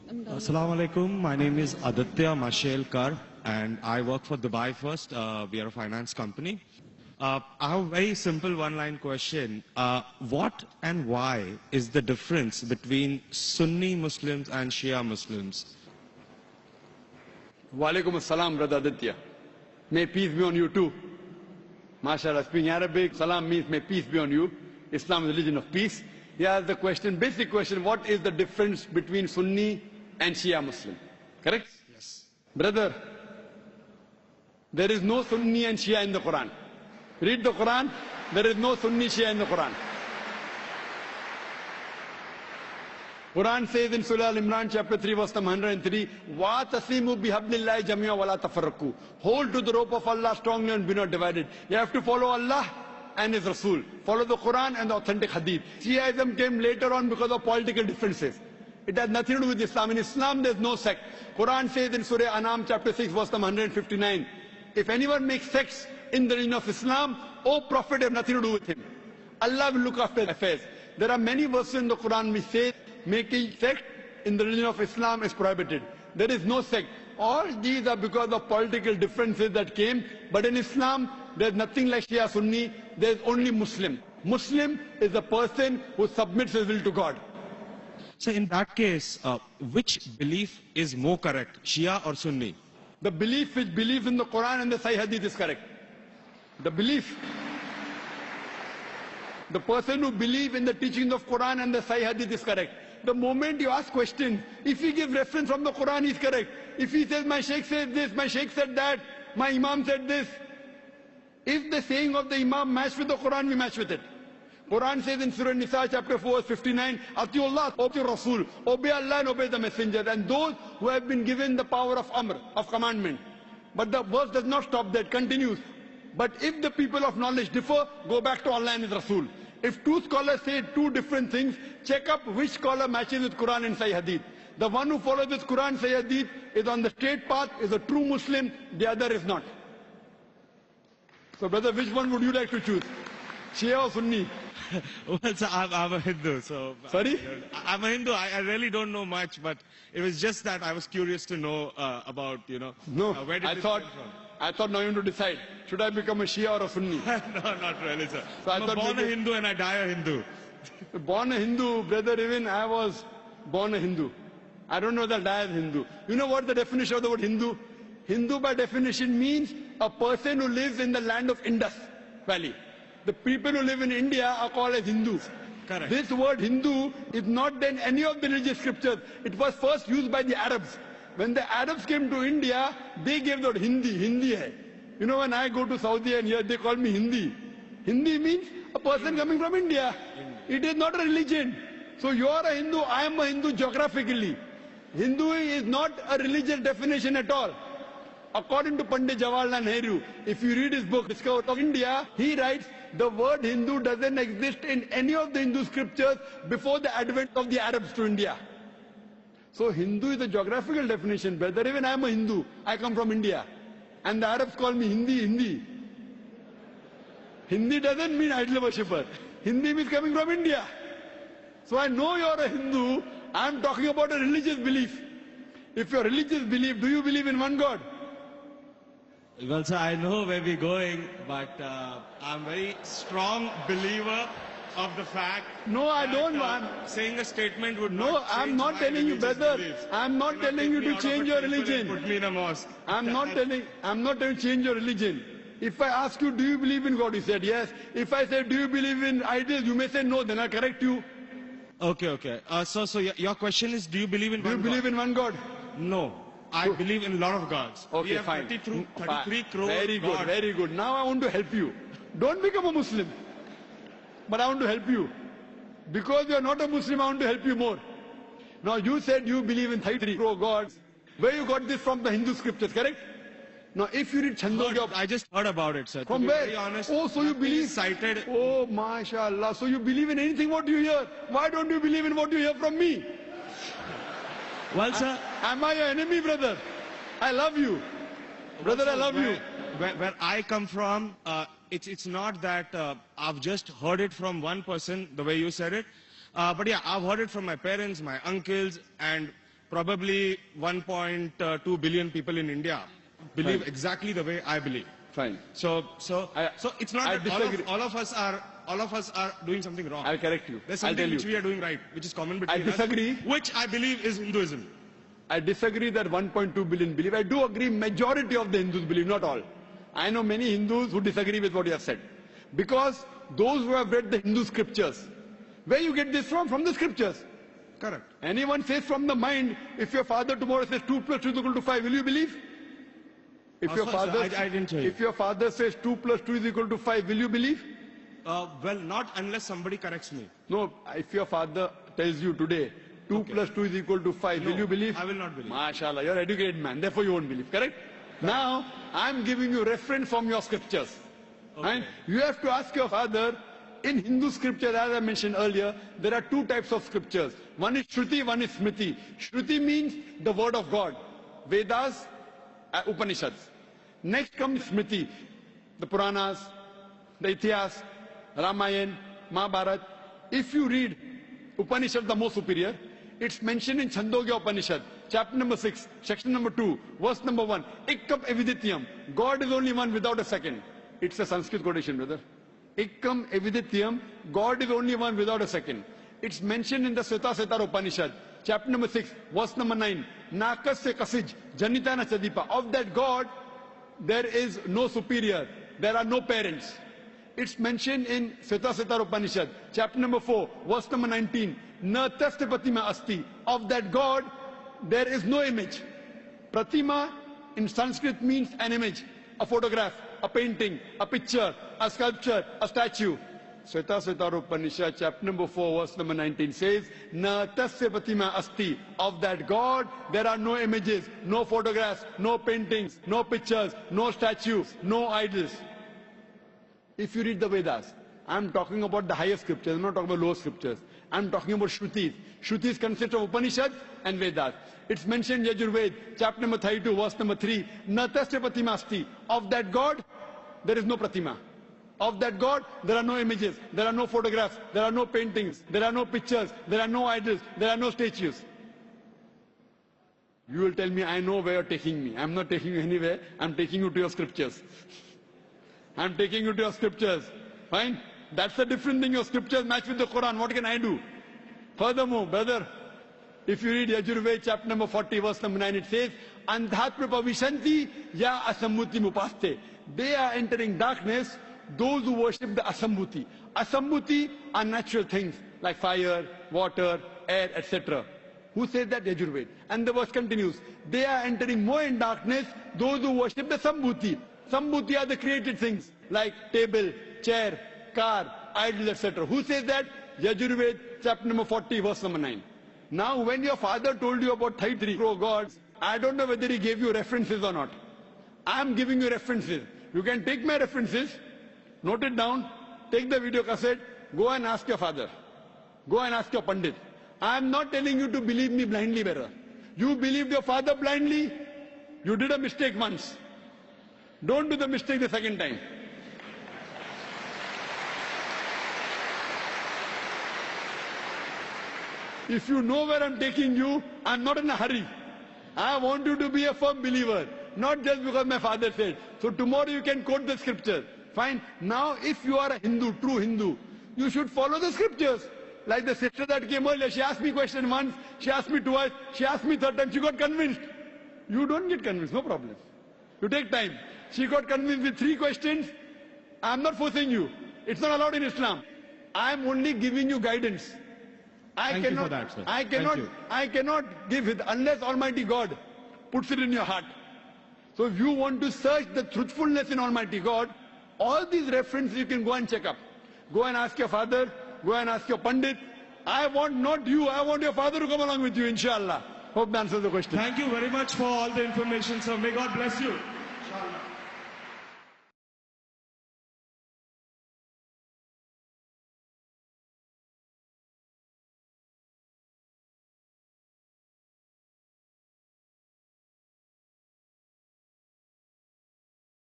Assalamu alaikum. My name is Aditya Mashelkar and I work for Dubai First. We are a finance company. I have a very simple one-line question. What and why is the difference between Sunni Muslims and Shia Muslims? Walaikum assalam, brother Aditya. May peace be on you too. MashaAllah, speaking Arabic, salam means may peace be on you. Islam is a religion of peace. Here's the question, basic question, what is the difference between Sunni and Shia Muslim? Correct? Yes. Brother, there is no Sunni and Shia in the Quran. Read the Quran, there is no Sunni Shia in the Quran. Quran says in Surah Al-Imran chapter 3 verse 103, وَاتَصِمُوا بِحَبْلِ اللَّهِ جَمِيعًا وَلَا تَفَرَّقُوا. Hold to the rope of Allah strongly and be not divided. You have to follow Allah and His Rasul. Follow the Quran and the authentic Hadith. Shiaism came later on because of political differences. It has nothing to do with Islam. In Islam there is no sect. Quran says in Surah Anam chapter 6 verse 159, if anyone makes sects in the religion of Islam, O Prophet, have nothing to do with him. Allah will look after affairs. There are many verses in the Quran which say making sect in the religion of Islam is prohibited. There is no sect. All these are because of political differences that came. But in Islam, there is nothing like Shia Sunni. There is only Muslim. Muslim is a person who submits his will to God. So in that case, which belief is more correct, Shia or Sunni? The belief which believes in the Quran and the Sahih Hadith is correct. The belief. The person who believes in the teachings of Quran and the Sahih Hadith is correct. The moment you ask questions, if he gives reference from the Quran, he is correct. If he says, my Shaykh said this, my Shaykh said that, my Imam said this. If the saying of the Imam match with the Quran, we match with it. Quran says in Surah Nisa chapter 4 verse 59, Atiullah, obey Rasul, obey Allah and obey the Messenger. And those who have been given the power of Amr, of commandment. But the verse does not stop there, it continues. But if the people of knowledge differ, go back to Allah and His Rasul. If two scholars say two different things, check up which scholar matches with Quran and Sahih Hadith. The one who follows with Quran and Sahih Hadith is on the straight path, is a true Muslim, the other is not. So brother, which one would you like to choose? Shia or Sunni? Well, so I'm a Hindu, so... Sorry? I'm a Hindu. I really don't know much, but it was just that I was curious to know about, No, where did this come from? I thought now you have to decide. Should I become a Shia or a Sunni? No, not really, sir. So I'm born a Hindu and I die a Hindu. Born a Hindu, brother, even I was born a Hindu. I don't know that I am Hindu. You know what the definition of the word Hindu? Hindu by definition means a person who lives in the land of Indus Valley. The people who live in India are called as Hindus. Correct. This word Hindu is not in any of the religious scriptures. It was first used by the Arabs. When the Arabs came to India, they gave the word Hindi. Hindi hai. You know, when I go to Saudi and here they call me Hindi. Hindi means a person coming from India. It is not a religion. So you are a Hindu, I am a Hindu geographically. Hindu is not a religious definition at all. According to Pandit Jawaharlal Nehru, if you read his book, Discovery of India, he writes, the word Hindu doesn't exist in any of the Hindu scriptures before the advent of the Arabs to India. So Hindu is a geographical definition, brother. Even I am a Hindu. I come from India. And the Arabs call me Hindi. Hindi doesn't mean idol worshipper. Hindi means coming from India. So I know you are a Hindu. I am talking about a religious belief. If your religious belief, do you believe in one God? Well, sir, I know where we're going, but I'm a very strong believer of the fact. No, I don't. Saying a statement would no, not I'm not telling you, brother. Beliefs. I'm not telling you to change your religion. Put me in a mosque. I'm not telling you to change your religion. If I ask you, do you believe in God? You said yes. If I say, do you believe in idols? You may say no. Then I'll correct you. Okay. So your question is, do you believe in one God? Do you believe in one God? No. I believe in a lot of gods. Okay, we have fine. 33 crore Very good, gods. very good. Now I want to help you. Don't become a Muslim. But I want to help you. Because you are not a Muslim, I want to help you more. Now you said you believe in 33 crore gods. Where you got this from the Hindu scriptures, correct? Now if you read Chandogya... I just heard about it, sir. From to where? Be very honest, oh, so you believe... Cited... Oh, mashallah. So you believe in anything what you hear. Why don't you believe in what you hear from me? Well, sir... Am I your enemy, brother? I love you. Brother, I love you. Where I come from, it's not that I've just heard it from one person, the way you said it. But yeah, I've heard it from my parents, my uncles, and probably 1.2 billion people in India believe exactly the way I believe. Fine. So it's not I that disagree. all of us are doing something wrong. I'll correct you. There's I'll something tell which you. we are doing right, which is common between disagree. us, which I believe is Hinduism. I disagree that 1.2 billion believe. I do agree majority of the Hindus believe, not all. I know many Hindus who disagree with what you have said. Because those who have read the Hindu scriptures, where you get this from? From the scriptures. Correct. Anyone says from the mind, if your father tomorrow says 2 plus 2 is equal to 5, will you believe? If your father, I didn't hear you. if your father says 2 plus 2 is equal to 5, will you believe? Well, not unless somebody corrects me. No, if your father tells you today 2 plus 2 is equal to 5, No, will you believe? I will not believe. MashaAllah, you're an educated man, therefore you won't believe, correct? Now, I'm giving you reference from your scriptures. And you have to ask your father, in Hindu scripture, as I mentioned earlier, there are two types of scriptures. One is Shruti, one is Smriti. Shruti means the word of God. Vedas, Upanishads. Next comes Smriti, the Puranas, the Ithihas, Ramayana, Mahabharata. If you read Upanishad, the most superior, it's mentioned in Chandogya Upanishad, chapter number 6, section number 2, verse number 1. Ikkam evidityam. God is only one without a second. It's a Sanskrit quotation, brother. Ikkam evidityam. God is only one without a second. It's mentioned in the Sveta Upanishad, chapter number 6, verse number 9. Nakasya kasij, janitana chadipa. Of that God, there is no superior. There are no parents. It's mentioned in Sveta Upanishad, chapter number 4, verse number 19. Na tasya pratima asti. Of that God, there is no image. Pratima in Sanskrit means an image, a photograph, a painting, a picture, a sculpture, a statue. Sveta Upanishad, chapter number 4, verse number 19 says, Na tasya pratima asti. Of that God, there are no images, no photographs, no paintings, no pictures, no statues, no idols. If you read the Vedas, I'm talking about the higher scriptures, I'm not talking about lower scriptures. I'm talking about Shrutis. Shrutis consist of Upanishads and Vedas. It's mentioned in Yajurved, chapter number 32, verse number 3. Natasya pratima asti. Of that God, there is no pratima. Of that God, there are no images, there are no photographs, there are no paintings, there are no pictures, there are no idols, there are no statues. You will tell me, I know where you're taking me. I'm not taking you anywhere, I'm taking you to your scriptures. I'm taking you to your scriptures. Fine? That's the different thing. Your scriptures match with the Quran. What can I do? Furthermore, brother, if you read Yajurved chapter number 40, verse number 9, it says, Andhatma pavishanti ya asammuti mupaste. They are entering darkness, those who worship the asammuti. Asammuti are natural things like fire, water, air, etc. Who says that? Yajurved. And the verse continues. They are entering more in darkness, those who worship the sambhuti. Sambhuti are the created things like table, chair, car, idols, etc. Who says that? Yajurved, chapter number 40, verse number 9. Now, when your father told you about 33 crore gods, I don't know whether he gave you references or not. I am giving you references. You can take my references, note it down, take the video cassette, go and ask your father. Go and ask your Pandit. I am not telling you to believe me blindly, brother. You believed your father blindly, you did a mistake once. Don't do the mistake the second time. If you know where I'm taking you, I'm not in a hurry. I want you to be a firm believer, not just because my father said. So tomorrow you can quote the scripture. Fine. Now if you are a Hindu, true Hindu, you should follow the scriptures. Like the sister that came earlier, she asked me question once, she asked me twice, she asked me third time, she got convinced. You don't get convinced, no problem. You take time. She got convinced with 3 questions. I'm not forcing you. It's not allowed in Islam. I'm only giving you guidance. Thank you for that, sir. I cannot give it unless Almighty God puts it in your heart. So if you want to search the truthfulness in Almighty God, all these references you can go and check up. Go and ask your father, go and ask your Pandit. I want not you, I want your father to come along with you, inshallah. Hope that answers the question. Thank you very much for all the information, sir. May God bless you.